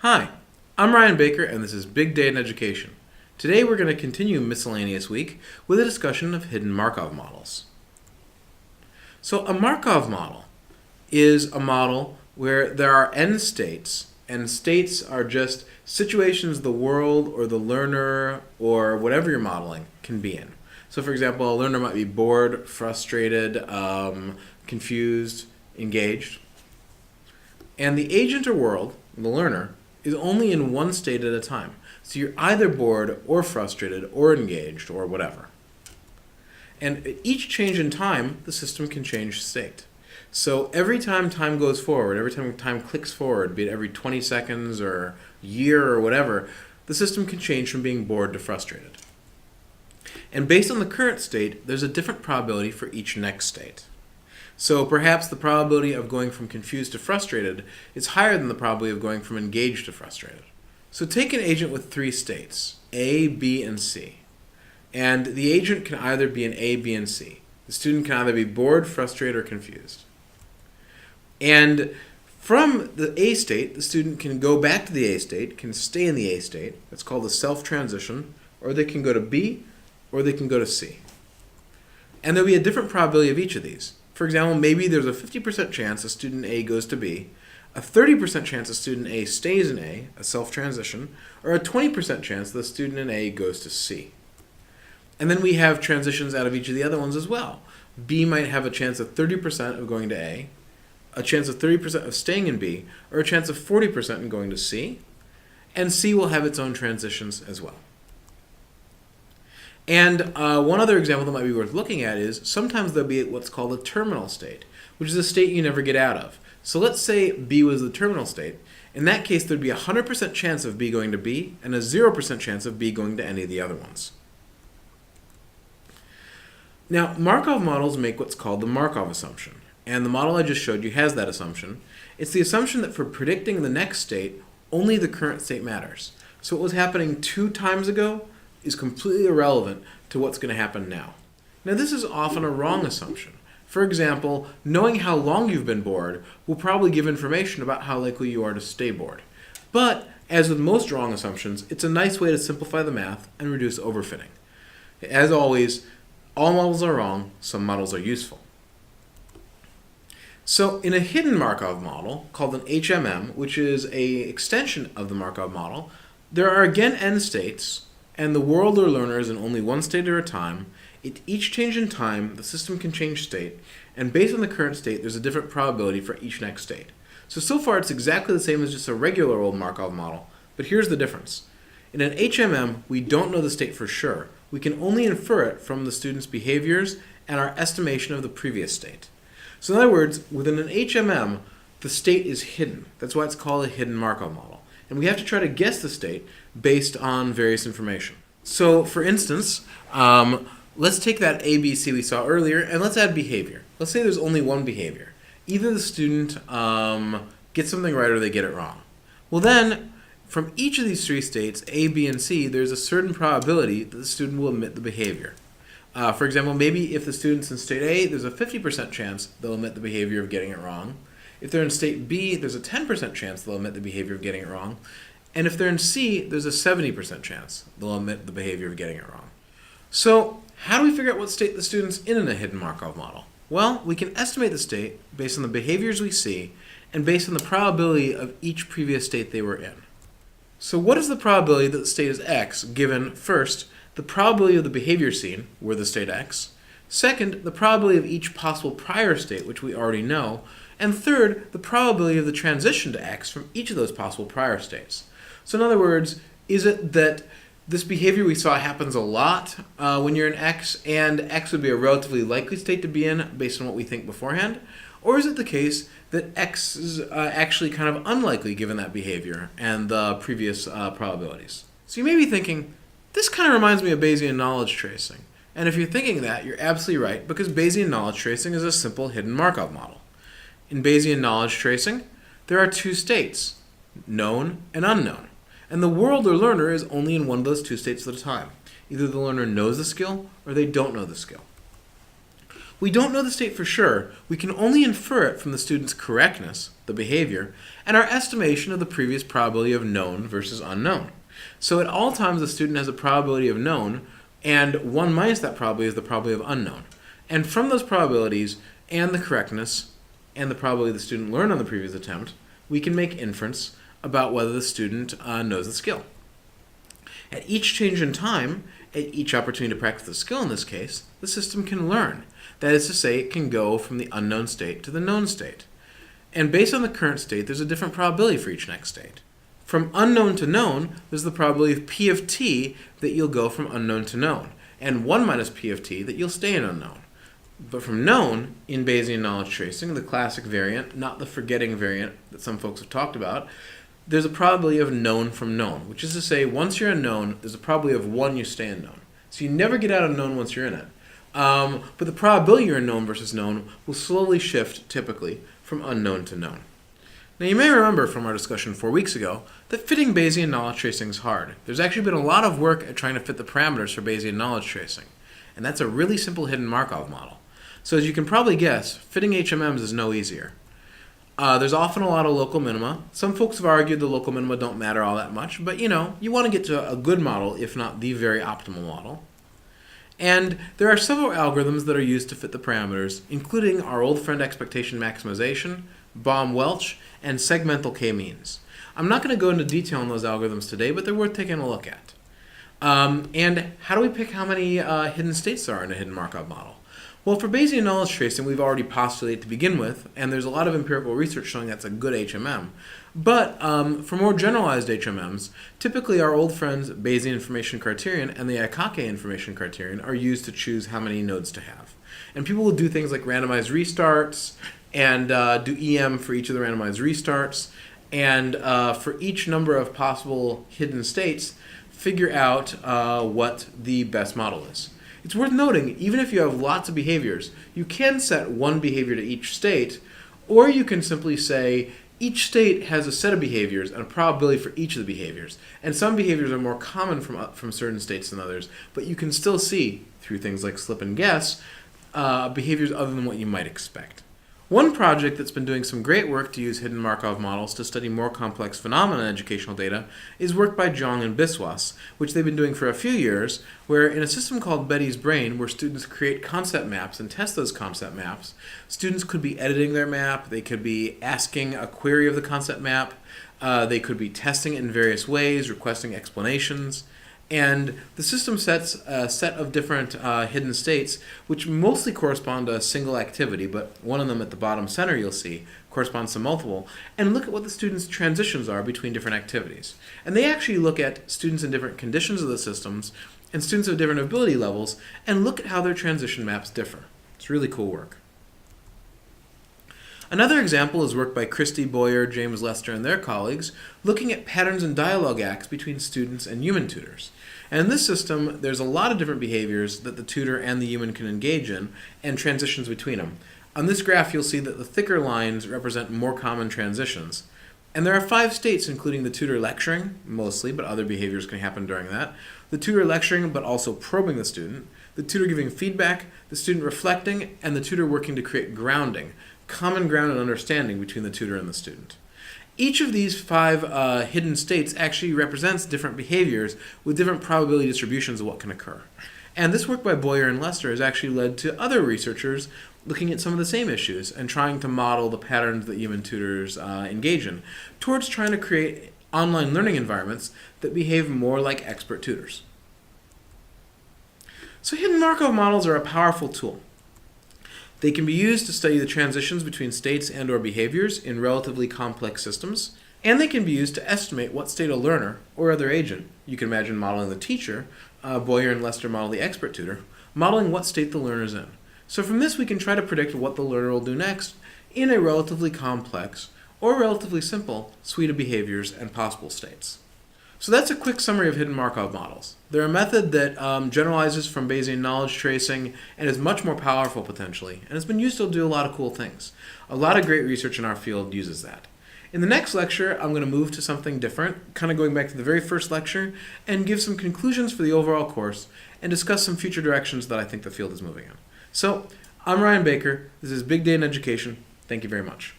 Hi, I'm Ryan Baker and this is Big Data in Education. Today we're going to continue Miscellaneous Week with a discussion of hidden Markov models. So a Markov model is a model where there are n states, and states are just situations the world or the learner or whatever you're modeling can be in. So for example, a learner might be bored, frustrated, confused, engaged. And the agent or world, the learner, is only in one state at a time. So you're either bored or frustrated or engaged or whatever. And at each change in time, the system can change state. So every time time goes forward, every time time clicks forward, be it every 20 seconds or year or whatever, the system can change from being bored to frustrated. And based on the current state, there's a different probability for each next state. So perhaps the probability of going from confused to frustrated is higher than the probability of going from engaged to frustrated. So take an agent with three states, A, B, and C. And the agent can either be in A, B, and C. The student can either be bored, frustrated, or confused. And from the A state, the student can go back to the A state, can stay in the A state. That's called a self-transition. Or they can go to B, or they can go to C. And there'll be a different probability of each of these. For example, maybe there's a 50% chance a student A goes to B, a 30% chance a student A stays in A, a self-transition, or a 20% chance the student in A goes to C. And then we have transitions out of each of the other ones as well. B might have a chance of 30% of going to A, a chance of 30% of staying in B, or a chance of 40% in going to C, and C will have its own transitions as well. And one other example that might be worth looking at is sometimes there'll be what's called a terminal state, which is a state you never get out of. So let's say B was the terminal state. In that case, there'd be a 100% chance of B going to B and a 0% chance of B going to any of the other ones. Now, Markov models make what's called the Markov assumption. And the model I just showed you has that assumption. It's the assumption that for predicting the next state, only the current state matters. So what was happening 2 times ago is completely irrelevant to what's going to happen now. Now this is often a wrong assumption. For example, knowing how long you've been bored will probably give information about how likely you are to stay bored. But, as with most wrong assumptions, it's a nice way to simplify the math and reduce overfitting. As always, all models are wrong, some models are useful. So in a hidden Markov model, called an HMM, which is an extension of the Markov model, there are again n states, and the world or learner is in only one state at a time. At each change in time, the system can change state, and based on the current state, there's a different probability for each next state. So far it's exactly the same as just a regular old Markov model, but here's the difference. In an HMM, we don't know the state for sure. We can only infer it from the student's behaviors and our estimation of the previous state. So in other words, within an HMM, the state is hidden. That's why it's called a hidden Markov model. And we have to try to guess the state based on various information. So for instance, let's take that A, B, C we saw earlier, and let's add behavior. Let's say there's only one behavior. Either the student gets something right or they get it wrong. Well then, from each of these 3 states, A, B, and C, there's a certain probability that the student will omit the behavior. For example, maybe if the student's in state A, there's a 50% chance they'll omit the behavior of getting it wrong. If they're in state B, there's a 10% chance they'll omit the behavior of getting it wrong. And if they're in C, there's a 70% chance they'll omit the behavior of getting it wrong. So how do we figure out what state the student's in a hidden Markov model? Well, we can estimate the state based on the behaviors we see and based on the probability of each previous state they were in. So what is the probability that the state is X given, first, the probability of the behavior seen, we're the state X, second, the probability of each possible prior state, which we already know, and third, the probability of the transition to X from each of those possible prior states. So in other words, is it that this behavior we saw happens a lot when you're in X, and X would be a relatively likely state to be in based on what we think beforehand? Or is it the case that X is actually kind of unlikely given that behavior and the previous probabilities? So you may be thinking, this kind of reminds me of Bayesian knowledge tracing. And if you're thinking that, you're absolutely right, because Bayesian knowledge tracing is a simple hidden Markov model. In Bayesian knowledge tracing, there are 2 states, known and unknown. And the world or learner is only in one of those 2 states at a time. Either the learner knows the skill or they don't know the skill. We don't know the state for sure. We can only infer it from the student's correctness, the behavior, and our estimation of the previous probability of known versus unknown. So at all times the student has a probability of known, and 1 minus that probability is the probability of unknown. And from those probabilities and the correctness and the probability the student learned on the previous attempt, we can make inference about whether the student knows the skill. At each change in time, at each opportunity to practice the skill in this case, the system can learn. That is to say, it can go from the unknown state to the known state. And based on the current state, there's a different probability for each next state. From unknown to known, there's the probability of P of t that you'll go from unknown to known, and 1 minus P of t that you'll stay in unknown. But from known, in Bayesian knowledge tracing, the classic variant, not the forgetting variant that some folks have talked about, there's a probability of known from known, which is to say, once you're in known, there's a probability of 1 you stay in known. So you never get out of known once you're in it. But the probability you're in known versus known will slowly shift, typically, from unknown to known. Now you may remember from our discussion 4 weeks ago that fitting Bayesian knowledge tracing is hard. There's actually been a lot of work at trying to fit the parameters for Bayesian knowledge tracing, and that's a really simple hidden Markov model. So as you can probably guess, fitting HMMs is no easier. There's often a lot of local minima. Some folks have argued the local minima don't matter all that much, but you want to get to a good model, if not the very optimal model. And there are several algorithms that are used to fit the parameters, including our old friend expectation maximization, Baum-Welch, and segmental k-means. I'm not going to go into detail on those algorithms today, but they're worth taking a look at. And how do we pick how many hidden states there are in a hidden Markov model? Well, for Bayesian knowledge tracing, we've already postulated to begin with, and there's a lot of empirical research showing that's a good HMM. But for more generalized HMMs, typically our old friends Bayesian information criterion and the Aikake information criterion are used to choose how many nodes to have. And people will do things like randomized restarts and do EM for each of the randomized restarts, and for each number of possible hidden states, figure out what the best model is. It's worth noting, even if you have lots of behaviors, you can set one behavior to each state, or you can simply say each state has a set of behaviors and a probability for each of the behaviors. And some behaviors are more common from certain states than others, but you can still see, through things like slip and guess, behaviors other than what you might expect. One project that's been doing some great work to use hidden Markov models to study more complex phenomena in educational data is work by Zhang and Biswas, which they've been doing for a few years, where in a system called Betty's Brain, where students create concept maps and test those concept maps, students could be editing their map, they could be asking a query of the concept map, they could be testing it in various ways, requesting explanations. And the system sets a set of different hidden states, which mostly correspond to a single activity, but one of them at the bottom center you'll see corresponds to multiple, and look at what the students' transitions are between different activities. And they actually look at students in different conditions of the systems and students of different ability levels and look at how their transition maps differ. It's really cool work. Another example is work by Christy Boyer, James Lester, and their colleagues looking at patterns and dialogue acts between students and human tutors. And in this system, there's a lot of different behaviors that the tutor and the human can engage in and transitions between them. On this graph, you'll see that the thicker lines represent more common transitions. And there are 5 states, including the tutor lecturing, mostly, but other behaviors can happen during that, the tutor lecturing but also probing the student, the tutor giving feedback, the student reflecting, and the tutor working to create grounding, common ground and understanding between the tutor and the student. Each of these 5 hidden states actually represents different behaviors with different probability distributions of what can occur. And this work by Boyer and Lester has actually led to other researchers looking at some of the same issues and trying to model the patterns that human tutors engage in towards trying to create online learning environments that behave more like expert tutors. So hidden Markov models are a powerful tool. They can be used to study the transitions between states and or behaviors in relatively complex systems, and they can be used to estimate what state a learner or other agent, you can imagine modeling the teacher, Boyer and Lester model the expert tutor, modeling what state the learner is in. So from this we can try to predict what the learner will do next in a relatively complex or relatively simple suite of behaviors and possible states. So that's a quick summary of hidden Markov models. They're a method that generalizes from Bayesian knowledge tracing and is much more powerful potentially, and it's been used to do a lot of cool things. A lot of great research in our field uses that. In the next lecture, I'm going to move to something different, kind of going back to the very first lecture, and give some conclusions for the overall course and discuss some future directions that I think the field is moving in. So I'm Ryan Baker. This is Big Day in Education. Thank you very much.